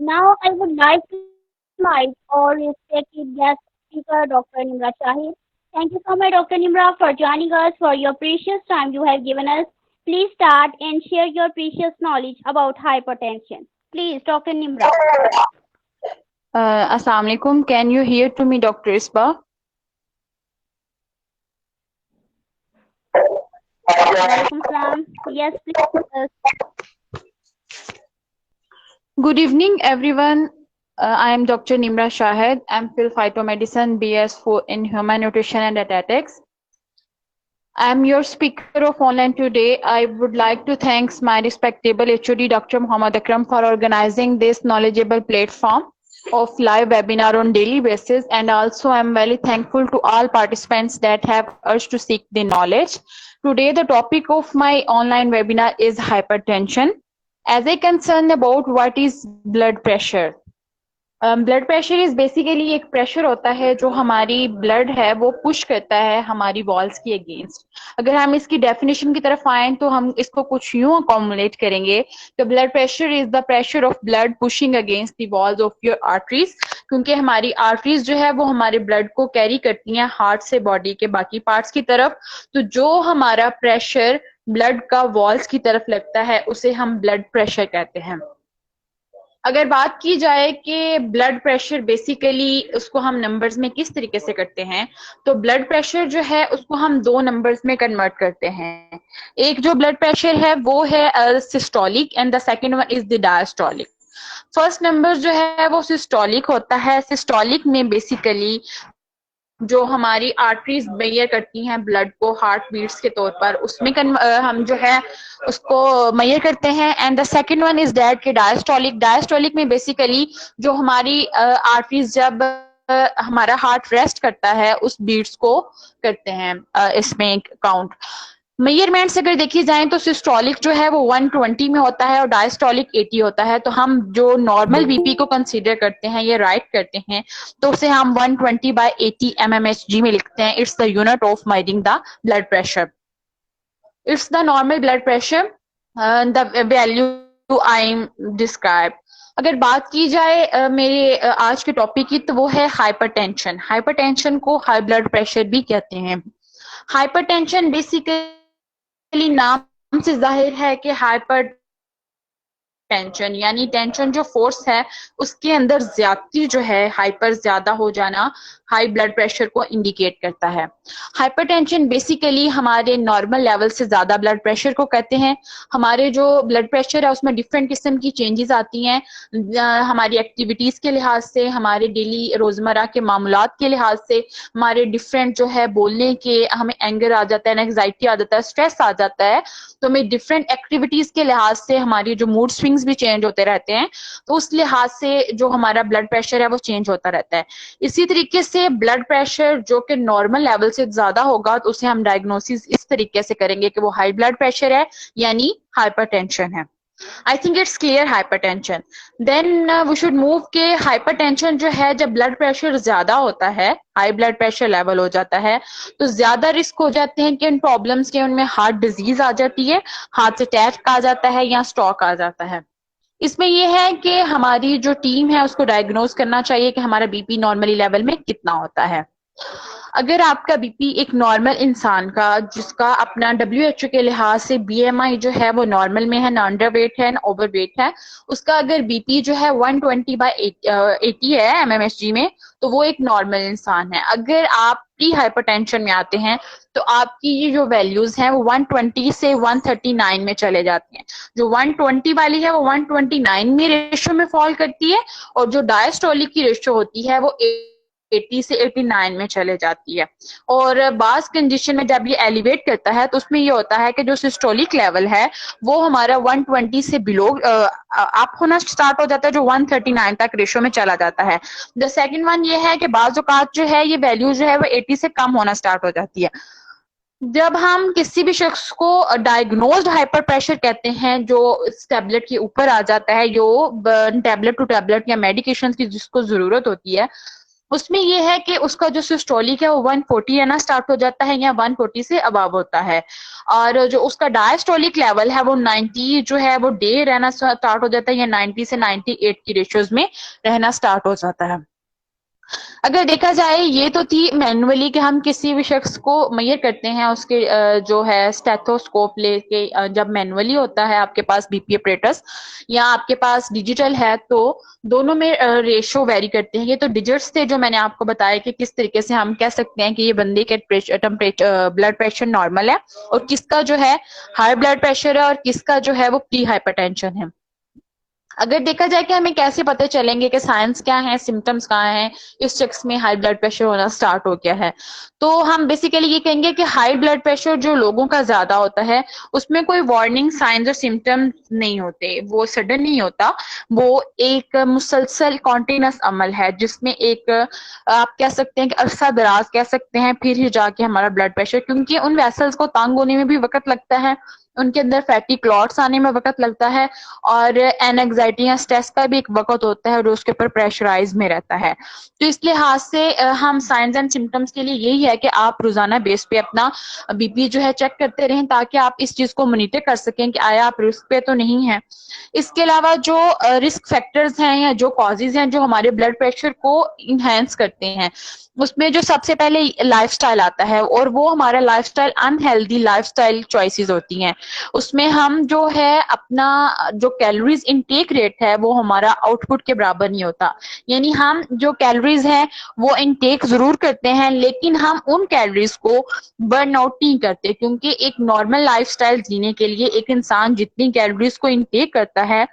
Now I would like to invite our respected guest speaker, Dr. Nimra Shahid. Thank you so much, Dr. Nimra, for joining us, for your precious time you have given us. Please start and share your precious knowledge about hypertension. Please, Dr. Nimra. Assalamu alaikum. Can you hear to me, Dr. Isba? Walaikum salam. Yes, please. Good evening, everyone. I am Dr. Nimra Shahid, MPhil Phytomedicine, BS4 in Human Nutrition and Dietetics. I am your speaker of online today. I would like to thank my respectable HOD, Dr. Muhammad Akram, for organizing this knowledgeable platform of live webinar on daily basis, and also I'm very thankful to all participants that have urged to seek the knowledge. Today the topic of my online webinar is hypertension. As a concern about what is blood pressure. Blood pressure is basically एक pressure होता है जो हमारी blood है वो push करता है हमारी वॉल्स की अगेंस्ट। अगर हम इसकी डेफिनेशन की तरफ आए तो हम इसको कुछ यूं अकोमुलेट करेंगे कि blood pressure is the pressure of blood pushing against the walls of your arteries, क्योंकि हमारी आर्टरीज जो है वो हमारे ब्लड को कैरी करती हैं हार्ट से बॉडी के बाकी पार्ट्स की तरफ। तो जो हमारा प्रेशर ब्लड का वॉल्स की तरफ लगता है उसे हम ब्लड प्रेशर कहते हैं। अगर बात की जाए कि ब्लड प्रेशर बेसिकली उसको हम नंबर्स में किस तरीके से करते हैं, तो ब्लड प्रेशर जो है उसको हम दो नंबर्स में कन्वर्ट करते हैं। एक जो ब्लड प्रेशर है वो है systolic and the second one is the diastolic. First number जो है वो सिस्टोलिक होता है। सिस्टोलिक में बेसिकली जो हमारी आर्टरीज मेजर करती हैं ब्लड को हार्ट बीट्स के तौर पर, उसमें हम जो है उसको मेजर करते हैं। And the second one is that के डायस्टोलिक। डायस्टोलिक में बेसिकली जो हमारी आर्टरीज जब हमारा हार्ट रेस्ट करता है उस बीट्स को करते हैं इसमें काउंट। मेजरमेंट्स अगर देखी जाए तो सिस्टोलिक जो है वो 120 में होता है और डायस्टोलिक 80 होता है। तो हम जो नॉर्मल बीपी को कंसीडर करते हैं ये राइट करते हैं तो उसे हम 120/80 mmHg में लिखते हैं। It's the unit of measuring the blood pressure. It's the normal blood pressure the value I describe. अगर बात की जाए मेरे आज के टॉपिक की तो वो है हाइपरटेंशन। हाइपरटेंशन को हाई ब्लड प्रेशर भी कहते हैं। हाइपरटेंशन बेसिकली नाम से जाहिर है कि हाइपर टेंशन यानी टेंशन जो फोर्स है उसके अंदर ज्यादती जो है, हाइपर ज्यादा हो जाना हाई ब्लड प्रेशर को इंडिकेट करता है। हाइपरटेंशन बेसिकली हमारे नॉर्मल लेवल से ज्यादा ब्लड प्रेशर को कहते हैं। हमारे जो ब्लड प्रेशर है उसमें डिफरेंट किस्म की चेंजेस आती हैं हमारी एक्टिविटीज के लिहाज से, हमारे डेली रोजमर्रा के मामलात के लिहाज से, हमारे डिफरेंट जो है बोलने के, हमें एंगर आ जाता है, एंग्जाइटी आ जाता है, स्ट्रेस आ जाता है। तो हमें डिफरेंट एक्टिविटीज के लिहाज से हमारी जो मूड स्विंग्स भी चेंज होते रहते हैं, तो उस लिहाज से जो हमारा ब्लड प्रेशर है वो चेंज होता रहता है। इसी तरीके से ब्लड प्रेशर जो कि नॉर्मल लेवल से ज्यादा होगा तो उसे हम डायग्नोसिस इस तरीके से करेंगे कि वो हाई ब्लड प्रेशर है यानी हाइपरटेंशन है। I think it's clear hypertension. Then we should move के हाइपरटेंशन जो है जब ब्लड प्रेशर ज्यादा होता है, हाई ब्लड प्रेशर लेवल हो जाता है, तो ज्यादा रिस्क हो जाते हैं कि इन प्रॉब्लम्स के, उनमें हार्ट डिजीज आ जाती है, हार्ट अटैक आ जाता है या स्ट्रोक आ जाता है। इसमें यह है कि हमारी जो टीम है उसको डायग्नोज करना चाहिए कि हमारा बीपी नॉर्मली लेवल में कितना होता है। अगर आपका बीपी एक नॉर्मल इंसान का जिसका अपना WHO के लिहाज से BMI जो है वो नॉर्मल में है, ना अंडरवेट है ना ओवरवेट है, उसका अगर बीपी जो है 120/80 है mmHg में, तो वो एक नॉर्मल इंसान है। अगर आप प्री हाइपरटेंशन में आते हैं तो आपकी ये जो वैल्यूज हैं वो 120 से 139 में चले जाती हैं। जो 120 वाली है वो 129 में रेशियो में फॉल करती है और जो डायस्टोलिक की रेशियो होती है वो 80 से 89 में चले जाती है। और बास कंडीशन में जब ये एलिवेट करता है तो उसमें ये होता है कि जो सिस्टोलिक लेवल है वो हमारा 120 से बिलो अप होना स्टार्ट हो जाता है, जो 139 तक रेशियो में चला जाता है। द सेकंड वन ये है कि बाज़ औक़ात जो है ये वैल्यू जो है वो 80 से कम होना स्टार्ट हो जाती है। जब हम किसी भी शख्स को डायग्नोज्ड हाइपर प्रेशर कहते हैं, जो इस टैबलेट के ऊपर आ जाता है, जो टैबलेट टू टैबलेट या मेडिकेशन की जिसको जरूरत होती है, उसमें ये है कि उसका जो सिस्टोलिक है वो 140 रहना स्टार्ट हो जाता है या 140 से अबव होता है, और जो उसका डायस्टोलिक लेवल है वो 90 जो है वो डे रहना स्टार्ट हो जाता है या 90 से 98 की रेशियोज में रहना स्टार्ट हो जाता है। अगर देखा जाए ये तो थी मैनुअली कि हम किसी भी शख्स को मेजर करते हैं उसके जो है स्टेथोस्कोप लेके, जब मैनुअली होता है आपके पास बीपी अपरेटस या आपके पास डिजिटल है तो दोनों में रेशो वेरी करते हैं। ये तो डिजिट्स थे जो मैंने आपको बताया कि किस तरीके से हम कह सकते हैं कि ये बंदे के टेम्परेचर ब्लड प्रेशर नॉर्मल है और किसका जो है हाई ब्लड प्रेशर है और किसका जो है वो प्री हाइपरटेंशन है। अगर देखा जाए कि हमें कैसे पता चलेंगे कि साइंस क्या है, सिम्टम्स कहाँ हैं, इस शख्स में हाई ब्लड प्रेशर होना स्टार्ट हो गया है, तो हम बेसिकली ये कहेंगे कि हाई ब्लड प्रेशर जो लोगों का ज्यादा होता है उसमें कोई वार्निंग साइंस और सिम्टम्स नहीं होते, वो सडन नहीं होता, वो एक मुसलसल कॉन्टिन्यूस अमल है जिसमें एक आप कह सकते हैं कि अरसा दराज कह सकते हैं फिर ही जाके हमारा ब्लड प्रेशर, क्योंकि उन वेसल्स को तंग होने में भी वक्त लगता है, उनके अंदर फैटी क्लॉट्स आने में वक्त लगता है और एनजाइटी या स्ट्रेस का भी एक वक्त होता है और उसके ऊपर प्रेशराइज में रहता है। तो इस लिहाज से हम साइंस एंड सिम्टम्स के लिए यही है कि आप रोजाना बेस पे अपना बीपी जो है चेक करते रहें ताकि आप इस चीज को मॉनिटर कर सकें कि आया आप रिस्क पे तो नहीं है। इसके अलावा जो रिस्क फैक्टर्स हैं या जो कॉजेज हैं जो हमारे ब्लड प्रेशर को इनहेंस करते हैं, उसमें जो सबसे पहले लाइफस्टाइल आता है और वो हमारा लाइफस्टाइल अनहेल्दी लाइफस्टाइल चॉइसेस होती हैं। उसमें हम जो है अपना जो कैलोरीज इनटेक रेट है वो हमारा आउटपुट के बराबर नहीं होता, यानी हम जो कैलोरीज है वो इनटेक जरूर करते हैं लेकिन हम उन कैलोरीज को बर्न आउट नहीं करते, क्योंकि एक नॉर्मल लाइफस्टाइल जीने के लिए एक इंसान जितनी कैलोरीज को इनटेक करता है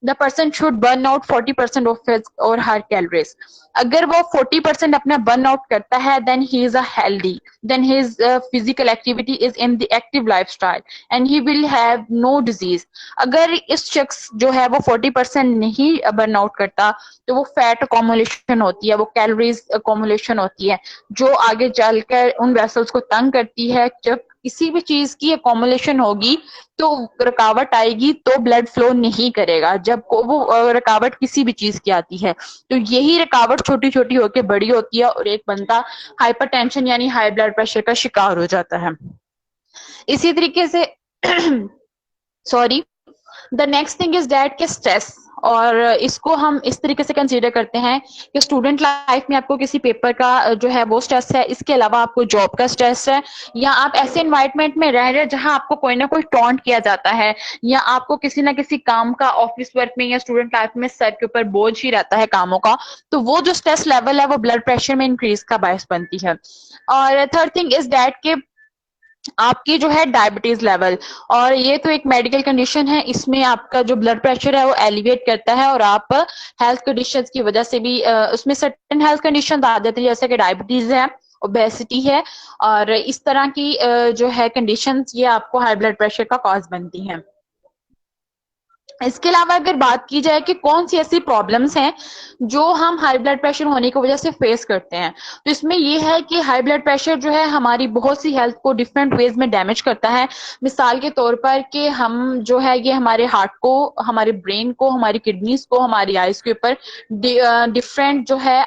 the person should burn out 40% of his or her calories. अगर वो 40% अपना burn out करता है then he is a healthy, then his physical activity is in the active lifestyle and he will have no disease. अगर इस शख्स जो है वो 40% नहीं burn out करता तो वो फैट अकोमुलेशन होती है, वो कैलोरीज अकोमुलेशन होती है जो आगे चलकर उन वेसल्स को तंग करती है। जब किसी भी चीज की अकोमुलेशन होगी तो रुकावट आएगी तो ब्लड फ्लो नहीं करेगा, जब वो रुकावट किसी भी चीज की आती है तो यही रुकावट छोटी छोटी होकर बड़ी होती है और एक बंदा हाइपरटेंशन यानी हाई ब्लड प्रेशर का शिकार हो जाता है। इसी तरीके से sorry, the next thing is that के स्ट्रेस, और इसको हम इस तरीके से कंसीडर करते हैं कि स्टूडेंट लाइफ में आपको किसी पेपर का जो है वो स्ट्रेस है, इसके अलावा आपको जॉब का स्ट्रेस है या आप ऐसे एनवायरनमेंट में रह रहे हैं जहां आपको कोई ना कोई टॉन्ट किया जाता है या आपको किसी ना किसी काम का ऑफिस वर्क में या स्टूडेंट लाइफ में सर के ऊपर बोझ ही रहता है कामों का, तो वो जो स्ट्रेस लेवल है वो ब्लड प्रेशर में इंक्रीज का बायस बनती है। और थर्ड थिंग इज दैट के आपकी जो है डायबिटीज लेवल, और ये तो एक मेडिकल कंडीशन है, इसमें आपका जो ब्लड प्रेशर है वो एलिवेट करता है और आप हेल्थ कंडीशंस की वजह से भी उसमें सर्टेन हेल्थ कंडीशन आ जाती है जैसे कि डायबिटीज है, ओबेसिटी है और इस तरह की जो है कंडीशंस ये आपको हाई ब्लड प्रेशर का कॉज बनती हैं। इसके अलावा अगर बात की जाए कि कौन सी ऐसी प्रॉब्लम्स हैं जो हम हाई ब्लड प्रेशर होने की वजह से फेस करते हैं, तो इसमें यह है कि हाई ब्लड प्रेशर जो है हमारी बहुत सी हेल्थ को डिफरेंट वेज में डैमेज करता है। मिसाल के तौर पर कि हम जो है ये हमारे हार्ट को, हमारे ब्रेन को, हमारी किडनीज को, हमारी आइज के ऊपर डिफरेंट जो है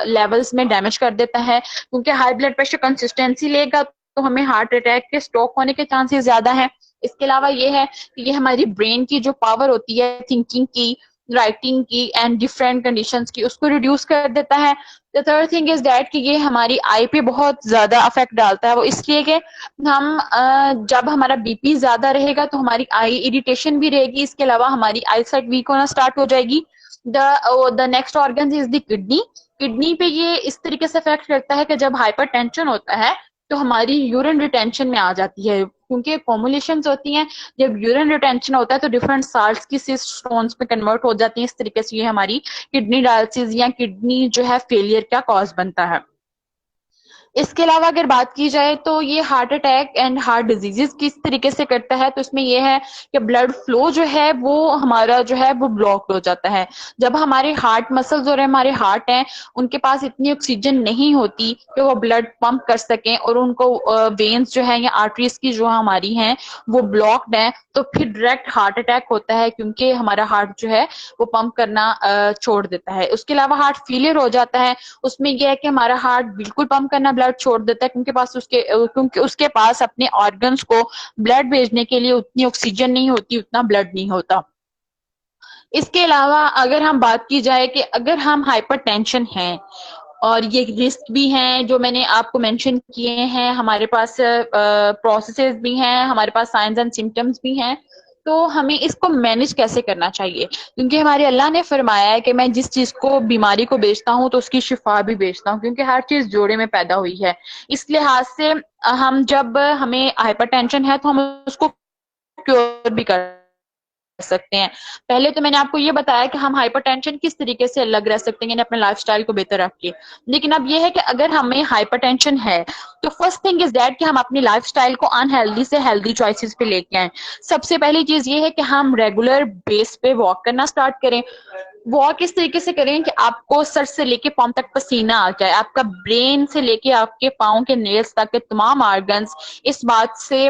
लेवल्स में डैमेज कर देता है, क्योंकि हाई ब्लड प्रेशर कंसिस्टेंसी लेगा तो हमें हार्ट अटैक के स्ट्रोक होने के चांसेस ज्यादा है। इसके अलावा ये है कि ये हमारी ब्रेन की जो पावर होती है थिंकिंग की, राइटिंग की एंड डिफरेंट कंडीशंस की, उसको रिड्यूस कर देता है। The third thing is that कि ये हमारी आई पे बहुत ज्यादा अफेक्ट डालता है, वो इसलिए कि हम जब हमारा बीपी ज्यादा रहेगा तो हमारी आई इरिटेशन भी रहेगी, इसके अलावा हमारी आई साइट वीक होना स्टार्ट हो जाएगी। The next organ is the kidney. Kidney पे ये इस तरीके से अफेक्ट करता है कि जब हाइपर टेंशन होता है तो हमारी यूरिन रिटेंशन में आ जाती है, क्योंकि फॉर्मुलेशंस होती हैं, जब यूरिन रिटेंशन होता है तो डिफरेंट साल्ट्स की सिस्ट स्टोन्स में कन्वर्ट हो जाती हैं, इस तरीके से ये हमारी किडनी डायलिसिस या किडनी जो है फेलियर का कॉज बनता है। इसके अलावा अगर बात की जाए तो ये heart attack and heart diseases किस तरीके से करता है, तो इसमें ये है कि ब्लड फ्लो जो है वो हमारा जो है वो ब्लॉक हो जाता है। जब हमारे हार्ट मसल्स और हमारे हार्ट हैं उनके पास इतनी ऑक्सीजन नहीं होती कि वो ब्लड पंप कर सकें, और उनको वेन्स जो है या आर्टरीज की जो हमारी हैं वो ब्लॉक्ड हैं, तो फिर डायरेक्ट हार्ट अटैक होता है, क्योंकि हमारा हार्ट जो है वो पंप करना छोड़ देता है। उसके अलावा हार्ट फेलियर हो जाता है, उसमें यह है कि हमारा हार्ट बिल्कुल पंप करना ब्लड छोड़ देता है, क्योंकि उसके पास अपने ऑर्गन्स को ब्लड भेजने के लिए उतनी ऑक्सीजन नहीं होती, उतना ब्लड नहीं होता। इसके अलावा अगर हम बात की जाए कि अगर हम हाइपरटेंशन हैं, और ये रिस्क भी हैं जो मैंने आपको मेंशन किए हैं, हमारे पास प्रोसेसेस भी हैं, हमारे पास साइंस एंड सिम्टम्स भी हैं, तो हमें इसको मैनेज कैसे करना चाहिए, क्योंकि हमारे अल्लाह ने फरमाया है कि मैं जिस चीज को बीमारी को बेचता हूँ तो उसकी शिफा भी बेचता हूँ, क्योंकि हर चीज जोड़े में पैदा हुई है। इस लिहाज से हम जब हमें हाइपरटेंशन है तो हम उसको क्योर भी कर सकते हैं। पहले तो मैंने आपको ये बताया कि हम हाइपरटेंशन किस तरीके से अलग रह सकते हैं, यानी अपने लाइफस्टाइल को बेहतर रख के। लेकिन अब ये है कि अगर हमें हाइपरटेंशन है तो फर्स्ट थिंग इज दैट कि हम अपनी लाइफस्टाइल को अनहेल्दी से हेल्दी चॉइसेस पे लेके आए। सबसे पहली चीज ये है कि हम रेगुलर बेस पे वॉक करना स्टार्ट करें। वॉक इस तरीके से करें कि आपको सर से लेके पाँव तक पसीना आ जाए, आपका ब्रेन से लेके आपके पाँव के नेल्स तक के तमाम ऑर्गन्स इस बात से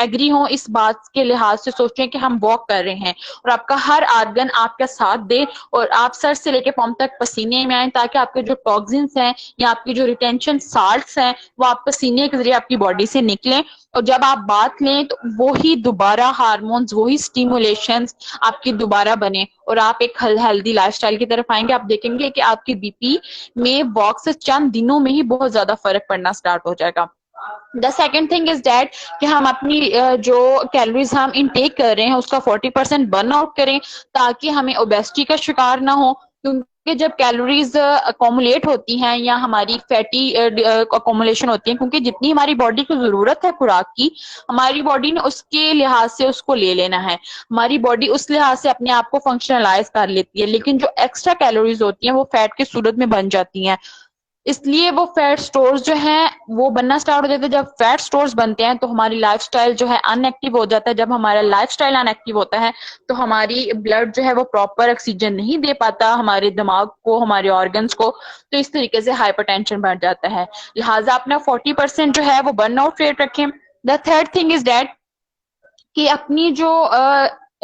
एग्री हों, इस बात के लिहाज से सोचें कि हम वॉक कर रहे हैं, और आपका हर ऑर्गन आपका साथ दे, और आप सर से लेके पाँव तक पसीने में आए, ताकि आपके जो टॉक्सिन्स हैं या आपकी जो रिटेंशन साल्ट्स हैं वो आप पसीने के जरिए आपकी बॉडी से निकलें। और जब आप बात लें तो वो ही दोबारा हार्मोन्स, वही स्टिमुलेशंस आपकी दोबारा बने, और आप एक हेल्दी लाइफस्टाइल की तरफ आएंगे। आप देखेंगे कि आपकी बीपी में वॉक से चंद दिनों में ही बहुत ज्यादा फर्क पड़ना स्टार्ट हो जाएगा। The second thing is that कि हम अपनी जो कैलोरीज हम इनटेक कर रहे हैं उसका 40% बर्न आउट करें, ताकि हमें ओबेसिटी का शिकार ना हो। क्योंकि जब कैलोरीज अकोमुलेट होती हैं या हमारी फैटी अकोमुलेशन होती है, क्योंकि जितनी हमारी बॉडी को जरूरत है खुराक की, हमारी बॉडी ने उसके लिहाज से उसको ले लेना है, हमारी बॉडी उस लिहाज से अपने आप को फंक्शनलाइज कर लेती है। लेकिन जो एक्स्ट्रा कैलोरीज होती हैं वो फैट की सूरत में बन जाती हैं, इसलिए वो फैट स्टोर्स जो हैं वो बनना स्टार्ट हो जाते हैं। जब फैट स्टोर्स बनते हैं तो हमारी लाइफस्टाइल जो है अनएक्टिव हो जाता है। जब हमारा लाइफस्टाइल अनएक्टिव होता है तो हमारी ब्लड जो है वो प्रॉपर ऑक्सीजन नहीं दे पाता हमारे दिमाग को, हमारे ऑर्गन्स को, तो इस तरीके से हाइपरटेंशन बढ़ जाता है। लिहाजा अपना 40% जो है वो बर्न आउट रेट रखें। The third thing is that कि अपनी जो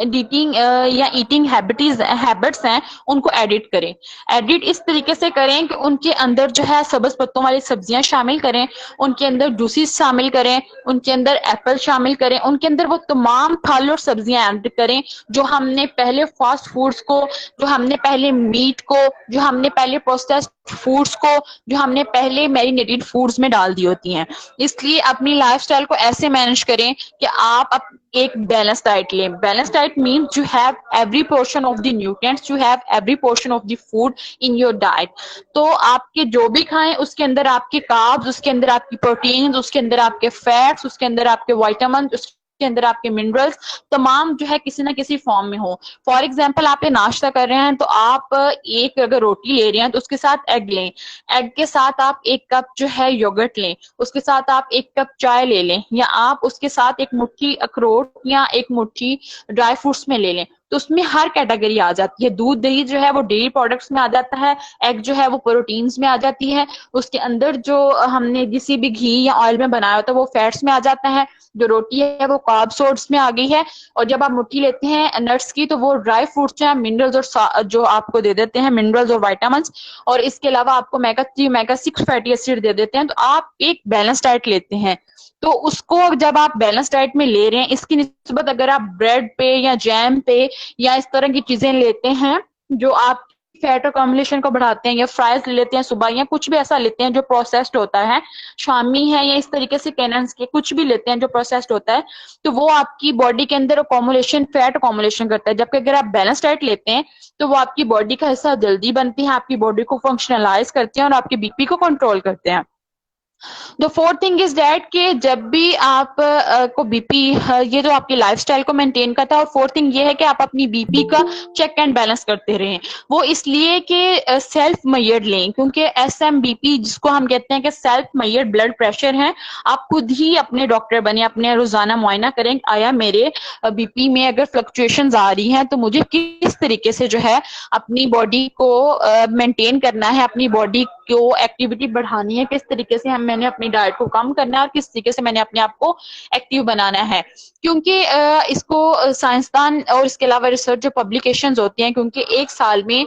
ईटिंग या ईटिंग हैबिट्स हैं उनको एडिट करें। एडिट इस तरीके से करें कि उनके अंदर जो है सब्ज पत्तों वाली सब्जियां शामिल करें, उनके अंदर जूसेस शामिल करें, उनके अंदर एप्पल शामिल करें, उनके अंदर वो तमाम फल और सब्जियां ऐड करें जो हमने पहले फास्ट फूड्स को, जो हमने पहले मीट को, जो हमने पहले प्रोसेस्ड फूड्स को, जो हमने पहले मैरिनेटेड फूड्स में डाल दी होती हैं। इसलिए अपनी लाइफस्टाइल को ऐसे मैनेज करें कि आप एक बैलेंस डाइट लें। Balance diet means you have every portion of the nutrients, you have every portion of the food in your diet. तो आपके जो भी खाएं उसके अंदर आपके कार्ब्स, उसके अंदर आपकी प्रोटीन, उसके अंदर आपके फैट्स, उसके अंदर आपके विटामिन, उसके अंदर आपके मिनरल्स तमाम जो है किसी ना किसी फॉर्म में हो। फॉर एग्जाम्पल आप ये नाश्ता कर रहे हैं तो आप एक अगर रोटी ले रहे हैं तो उसके साथ एग लें, एग के साथ आप एक कप जो है योगर्ट लें, उसके साथ आप एक कप चाय ले लें, या आप उसके साथ एक मुट्ठी अखरोट या एक मुट्ठी ड्राई फ्रूट्स में ले लें। तो उसमें हर कैटेगरी आ जाती है। दूध दही जो है वो डेयरी प्रोडक्ट्स में आ जाता है, एग जो है वो प्रोटीन्स में आ जाती है, उसके अंदर जो हमने किसी भी घी या ऑयल में बनाया होता है वो फैट्स में आ जाता है, जो रोटी है वो कार्ब सोर्स में आ गई है, और जब आप मुट्ठी लेते हैं नट्स की तो वो ड्राई फ्रूट्स जो है मिनरल्स और जो आपको दे देते हैं मिनरल्स और विटामिन, और इसके अलावा आपको मेगा 3 मेगा 6 फैटी एसिड दे देते हैं। तो आप एक बैलेंस डाइट लेते हैं, तो उसको जब आप बैलेंस डाइट में ले रहे हैं इसकी निस्बत अगर आप ब्रेड पे या जैम पे या इस तरह की चीजें लेते हैं जो आप फैट अकोमुलेशन को बढ़ाते हैं, या फ्राइज ले लेते हैं सुबह, या कुछ भी ऐसा लेते हैं जो प्रोसेस्ड होता है, शामी है या इस तरीके से कैनन्स के कुछ भी लेते हैं जो प्रोसेस्ड होता है, तो वो आपकी बॉडी के अंदर अकोमुलेशन, फैट अकोमुलेशन करता है। जबकि अगर आप बैलेंस डाइट लेते हैं तो वो आपकी बॉडी का हिस्सा जल्दी बनती है, आपकी बॉडी को फंक्शनलाइज करते हैं और आपके बीपी को कंट्रोल करते हैं। The fourth thing is that कि जब भी आप को बीपी, ये जो आपकी लाइफस्टाइल को मेंटेन करता है। और फोर्थ थिंग ये है कि आप अपनी बीपी का चेक एंड बैलेंस करते रहें। वो इसलिए कि सेल्फ मेजर्ड लें, क्योंकि एसएमबीपी जिसको हम कहते हैं कि सेल्फ मेजर्ड ब्लड प्रेशर है। आप खुद ही अपने डॉक्टर बने, अपने रोजाना मुआयना करें, आया मेरे बीपी में अगर फ्लक्चुएशंस आ रही हैं तो मुझे किस तरीके से जो है अपनी बॉडी को मेंटेन करना है, अपनी बॉडी को एक्टिविटी बढ़ानी है, किस तरीके से मैंने अपनी डाइट को कम करना है और किस तरीके से मैंने अपने आप को एक्टिव बनाना है। क्योंकि इसको साइंसदान और इसके अलावा रिसर्च जो पब्लिकेशंस होती हैं, क्योंकि एक साल में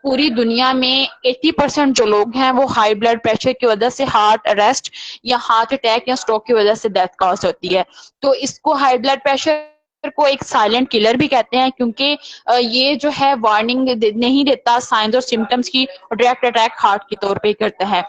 पूरी दुनिया में 80% जो लोग हैं वो हाई ब्लड प्रेशर की वजह से हार्ट अरेस्ट या हार्ट अटैक या स्ट्रोक की वजह से डेथ कॉज होती है। तो इसको हाई ब्लड प्रेशर को एक साइलेंट किलर भी कहते हैं, क्योंकि ये जो है वार्निंग नहीं देता साइंस और सिम्टम्स की, डायरेक्ट अटैक हार्ट के तौर पे करता है।